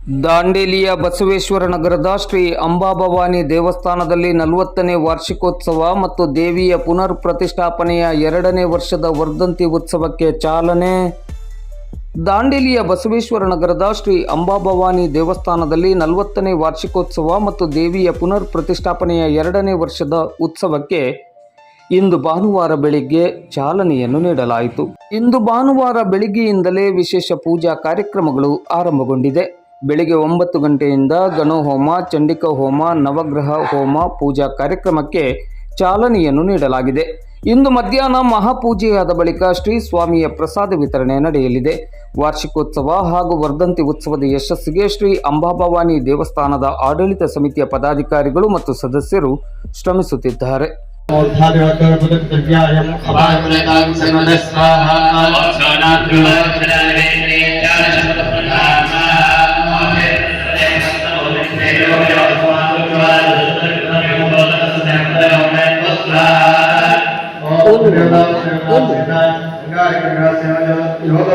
ದಾಂಡೇಲಿಯ ಬಸವೇಶ್ವರ ನಗರದ ಶ್ರೀ ಅಂಬಾಭವಾನಿ ದೇವಸ್ಥಾನದಲ್ಲಿ 40ನೇ ವಾರ್ಷಿಕೋತ್ಸವ ಮತ್ತು ದೇವಿಯ ಪುನರ್ ಪ್ರತಿಷ್ಠಾಪನೆಯ 2ನೇ ವರ್ಷದ ವರ್ಧಂತಿ ಉತ್ಸವಕ್ಕೆ ಚಾಲನೆ. ದಾಂಡೇಲಿಯ ಬಸವೇಶ್ವರ ನಗರದ ಶ್ರೀ ಅಂಬಾಭವಾನಿ ದೇವಸ್ಥಾನದಲ್ಲಿ 40ನೇ ವಾರ್ಷಿಕೋತ್ಸವ ಮತ್ತು ದೇವಿಯ ಪುನರ್ ಪ್ರತಿಷ್ಠಾಪನೆಯ 2ನೇ ವರ್ಷದ ಉತ್ಸವಕ್ಕೆ ಇಂದು ಭಾನುವಾರ ಬೆಳಿಗ್ಗೆ ಚಾಲನೆಯನ್ನು ನೀಡಲಾಯಿತು. ಇಂದು ಭಾನುವಾರ ಬೆಳಿಗ್ಗೆಯಿಂದಲೇ ವಿಶೇಷ ಪೂಜಾ ಕಾರ್ಯಕ್ರಮಗಳು ಆರಂಭಗೊಂಡಿದೆ. ಬೆಳಿಗ್ಗೆ 9 ಗಂಟೆಯಿಂದ ಗಣಹೋಮ, ಚಂಡಿಕಾ ಹೋಮ, ನವಗ್ರಹ ಹೋಮ ಪೂಜಾ ಕಾರ್ಯಕ್ರಮಕ್ಕೆ ಚಾಲನೆಯನ್ನು ನೀಡಲಾಗಿದೆ. ಇಂದು ಮಧ್ಯಾಹ್ನ ಮಹಾಪೂಜೆಯಾದ ಬಳಿಕ ಶ್ರೀ ಸ್ವಾಮಿಯ ಪ್ರಸಾದ ವಿತರಣೆ ನಡೆಯಲಿದೆ. ವಾರ್ಷಿಕೋತ್ಸವ ಹಾಗೂ ವರ್ಧಂತಿ ಉತ್ಸವದ ಯಶಸ್ಸಿಗೆ ಶ್ರೀ ಅಂಬಾಭವಾನಿ ದೇವಸ್ಥಾನದ ಆಡಳಿತ ಸಮಿತಿಯ ಪದಾಧಿಕಾರಿಗಳು ಮತ್ತು ಸದಸ್ಯರು ಶ್ರಮಿಸುತ್ತಿದ್ದಾರೆ. ಯೋಗ